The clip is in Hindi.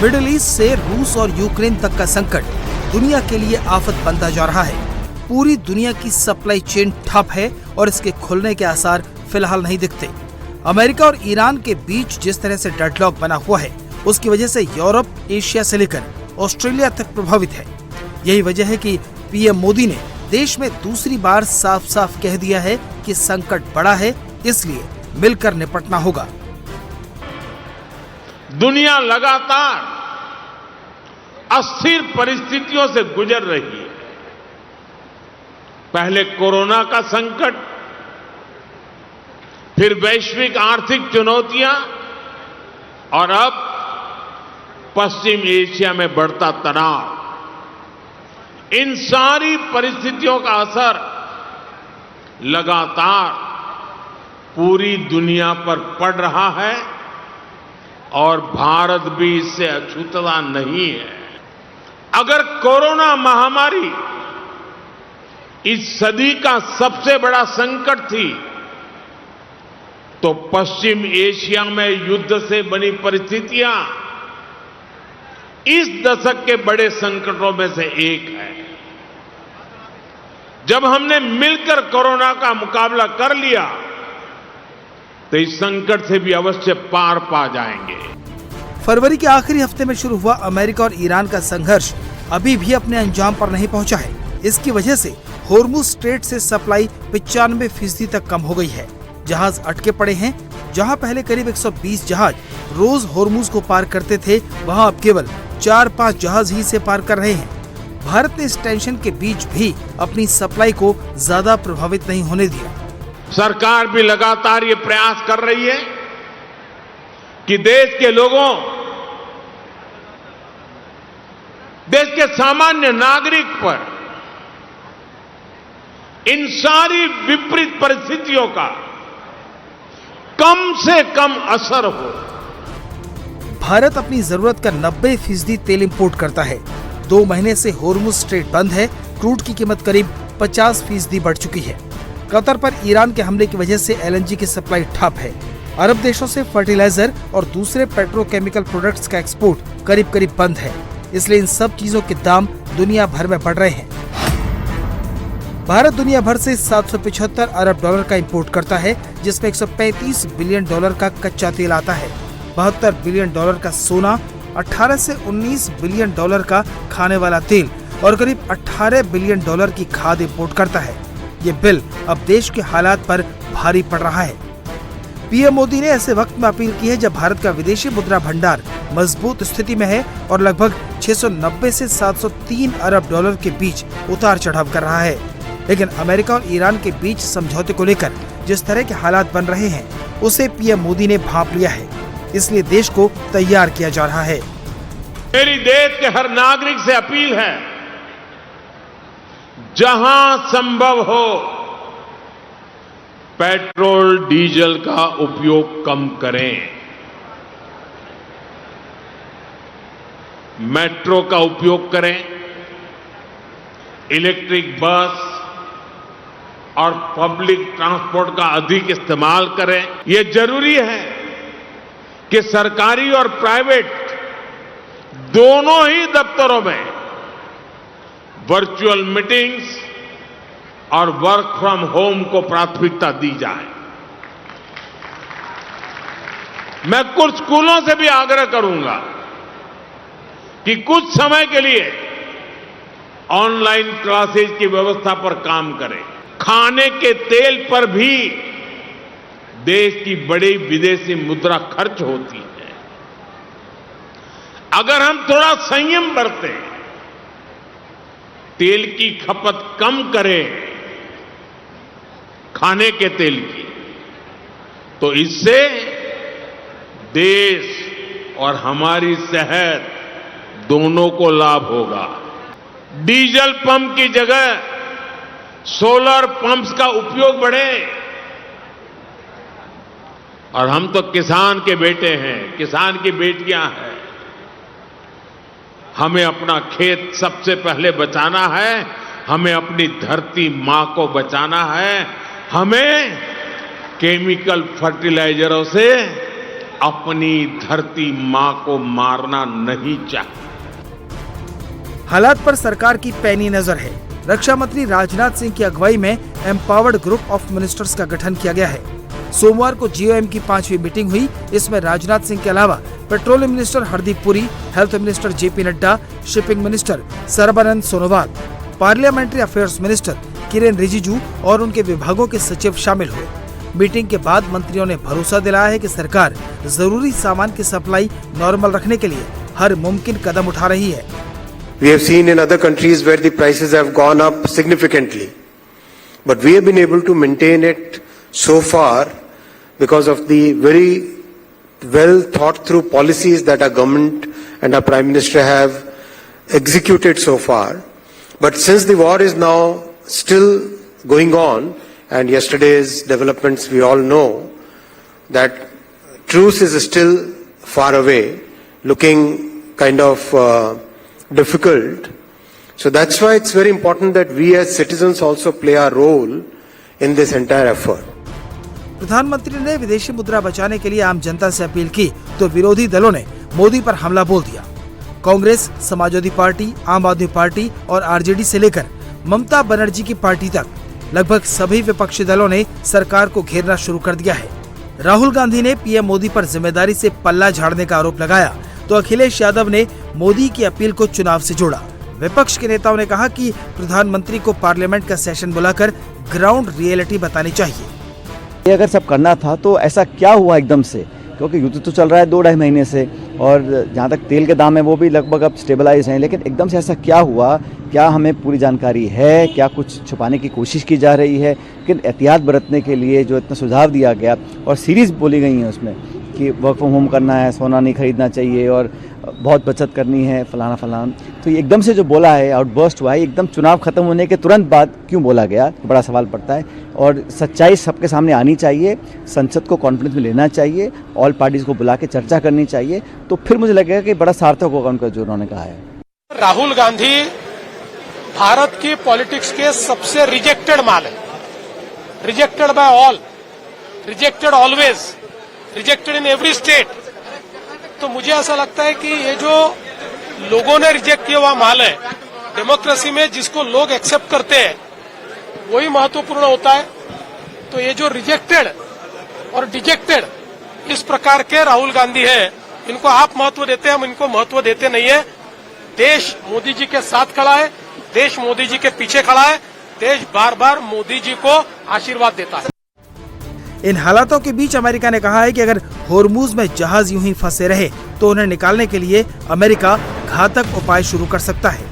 मिडिल ईस्ट से रूस और यूक्रेन तक का संकट दुनिया के लिए आफत बनता जा रहा है। पूरी दुनिया की सप्लाई चेन ठप है और इसके खुलने के आसार फिलहाल नहीं दिखते। अमेरिका और ईरान के बीच जिस तरह से डेडलॉक बना हुआ है, उसकी वजह से यूरोप, एशिया से लेकर ऑस्ट्रेलिया तक प्रभावित है। यही वजह है कि पीएम मोदी ने देश में दूसरी बार साफ साफ कह दिया है कि संकट बड़ा है, इसलिए मिलकर निपटना होगा। दुनिया लगातार अस्थिर परिस्थितियों से गुजर रही है। पहले कोरोना का संकट, फिर वैश्विक आर्थिक चुनौतियां और अब पश्चिम एशिया में बढ़ता तनाव। इन सारी परिस्थितियों का असर लगातार पूरी दुनिया पर पड़ रहा है और भारत भी इससे अछूता नहीं है। अगर कोरोना महामारी इस सदी का सबसे बड़ा संकट थी, तो पश्चिम एशिया में युद्ध से बनी परिस्थितियां इस दशक के बड़े संकटों में से एक है। जब हमने मिलकर कोरोना का मुकाबला कर लिया, तो इस संकट से भी अवश्य पार पा जाएंगे। फरवरी के आखिरी हफ्ते में शुरू हुआ अमेरिका और ईरान का संघर्ष अभी भी अपने अंजाम पर नहीं पहुंचा है। इसकी वजह से होर्मुज स्ट्रेट से सप्लाई 95% तक कम हो गई है। जहाज अटके पड़े हैं। जहां पहले करीब 120 जहाज रोज होर्मुज को पार करते थे, वहां अब केवल 4-5 जहाज ही से पार कर रहे हैं। भारत ने इस टेंशन के बीच भी अपनी सप्लाई को ज्यादा प्रभावित नहीं होने दिया। सरकार भी लगातार ये प्रयास कर रही है कि देश के लोगों, देश के सामान्य नागरिक पर इन सारी विपरीत परिस्थितियों का कम से कम असर हो। भारत अपनी जरूरत का 90% तेल इंपोर्ट करता है। 2 महीने से होर्मुज स्ट्रेट बंद है। क्रूड की कीमत करीब 50% बढ़ चुकी है। कतर पर ईरान के हमले की वजह से एलएनजी की सप्लाई ठप है। अरब देशों से फर्टिलाइजर और दूसरे पेट्रोकेमिकल प्रोडक्ट्स का एक्सपोर्ट करीब बंद है। इसलिए इन सब चीजों के दाम दुनिया भर में बढ़ रहे हैं। भारत दुनिया भर से 775 अरब डॉलर का इंपोर्ट करता है, जिसमें 135 बिलियन डॉलर का कच्चा तेल आता है, 72 बिलियन डॉलर का सोना, 18 से 19 बिलियन डॉलर का खाने वाला तेल और करीब 18 बिलियन डॉलर की खाद इंपोर्ट करता है। ये बिल अब देश के हालात पर भारी पड़ रहा है। पीएम मोदी ने ऐसे वक्त में अपील की है जब भारत का विदेशी मुद्रा भंडार मजबूत स्थिति में है और लगभग 690 से 703 अरब डॉलर के बीच उतार चढ़ाव कर रहा है। लेकिन अमेरिका और ईरान के बीच समझौते को लेकर जिस तरह के हालात बन रहे हैं, उसे पीएम मोदी ने भांप लिया है। इसलिए देश को तैयार किया जा रहा है। मेरी देश के हर नागरिक से अपील है, जहां संभव हो पेट्रोल डीजल का उपयोग कम करें। मेट्रो का उपयोग करें, इलेक्ट्रिक बस और पब्लिक ट्रांसपोर्ट का अधिक इस्तेमाल करें। यह जरूरी है कि सरकारी और प्राइवेट दोनों ही दफ्तरों में वर्चुअल मीटिंग्स और वर्क फ्रॉम होम को प्राथमिकता दी जाए। मैं कुछ स्कूलों से भी आग्रह करूंगा कि कुछ समय के लिए ऑनलाइन क्लासेज की व्यवस्था पर काम करें। खाने के तेल पर भी देश की बड़ी विदेशी मुद्रा खर्च होती है। अगर हम थोड़ा संयम बरतें, तेल की खपत कम करें, खाने के तेल की, तो इससे देश और हमारी सेहत दोनों को लाभ होगा। डीजल पंप की जगह सोलर पंप्स का उपयोग बढ़े। और हम तो किसान के बेटे हैं, किसान की बेटियां हैं। हमें अपना खेत सबसे पहले बचाना है, हमें अपनी धरती मां को बचाना है, हमें केमिकल फर्टिलाइजरों से अपनी धरती मां को मारना नहीं चाहिए। हालात पर सरकार की पैनी नजर है। रक्षा मंत्री राजनाथ सिंह की अगुवाई में एम्पावर्ड ग्रुप ऑफ मिनिस्टर्स का गठन किया गया है। सोमवार को जीओएम की 5वीं मीटिंग हुई। इसमें राजनाथ सिंह के अलावा petroleum minister Hardeep Puri, health minister JP Nadda, shipping minister Sarbananda Sonowal, parliamentary affairs minister Kiren Rijiju और उनके विभागों के सचिव शामिल हुए। मीटिंग के बाद मंत्रियों ने भरोसा दिलाया है कि सरकार जरूरी सामान की सप्लाई नॉर्मल रखने के लिए हर मुमकिन कदम उठा रही है। We have seen in other countries where the prices have gone up significantly, but we have been able to maintain it so far because of the very well thought through policies that our government and our Prime Minister have executed so far. But since the war is now still going on, and yesterday's developments we all know that truce is still far away, looking kind of difficult. So that's why it's very important that we as citizens also play our role in this entire effort. प्रधानमंत्री ने विदेशी मुद्रा बचाने के लिए आम जनता से अपील की तो विरोधी दलों ने मोदी पर हमला बोल दिया। कांग्रेस, समाजवादी पार्टी, आम आदमी पार्टी और आरजेडी से लेकर ममता बनर्जी की पार्टी तक लगभग सभी विपक्षी दलों ने सरकार को घेरना शुरू कर दिया है। राहुल गांधी ने पीएम मोदी पर जिम्मेदारी से पल्ला झाड़ने का आरोप लगाया तो अखिलेश यादव ने मोदी की अपील को चुनाव से जोड़ा। विपक्ष के नेताओं ने कहा कि प्रधानमंत्री को पार्लियामेंट का सेशन बुलाकर ग्राउंड रियलिटी बतानी चाहिए। ये अगर सब करना था तो ऐसा क्या हुआ एकदम से, क्योंकि युद्ध तो चल रहा है 2-2.5 महीने से और जहाँ तक तेल के दाम है वो भी लगभग अब स्टेबलाइज हैं, लेकिन एकदम से ऐसा क्या हुआ, क्या हमें पूरी जानकारी है, क्या कुछ छुपाने की कोशिश की जा रही है। लेकिन एहतियात बरतने के लिए जो इतना सुझाव दिया गया और सीरीज बोली गई है उसमें कि वर्क फ्रॉम होम करना है, सोना नहीं खरीदना चाहिए और बहुत बचत करनी है, फलाना फलाना, तो एकदम से जो बोला है, आउटबर्स्ट हुआ है, एकदम चुनाव खत्म होने के तुरंत बाद क्यों बोला गया, बड़ा सवाल पड़ता है। और सच्चाई सबके सामने आनी चाहिए, संसद को कॉन्फ्रेंस में लेना चाहिए, ऑल पार्टीज को बुला के चर्चा करनी चाहिए, तो फिर मुझे लगेगा कि बड़ा सार्थक होगा उनका जो उन्होंने कहा है। राहुल गांधी भारत की पॉलिटिक्स के सबसे रिजेक्टेड माल है, rejected by all, rejected always, rejected in every state. तो मुझे ऐसा लगता है कि ये जो लोगों ने रिजेक्ट किया हुआ माल है, डेमोक्रेसी में जिसको लोग एक्सेप्ट करते हैं वही महत्वपूर्ण होता है। तो ये जो रिजेक्टेड और डिजेक्टेड इस प्रकार के राहुल गांधी है, इनको आप महत्व देते हैं, हम इनको महत्व देते नहीं है। देश मोदी जी के साथ खड़ा है, देश मोदी जी के पीछे खड़ा है, देश बार बार मोदी जी को आशीर्वाद देता है। इन हालातों के बीच अमेरिका ने कहा है कि अगर होर्मुज में जहाज यूं ही फंसे रहे तो उन्हें निकालने के लिए अमेरिका घातक उपाय शुरू कर सकता है।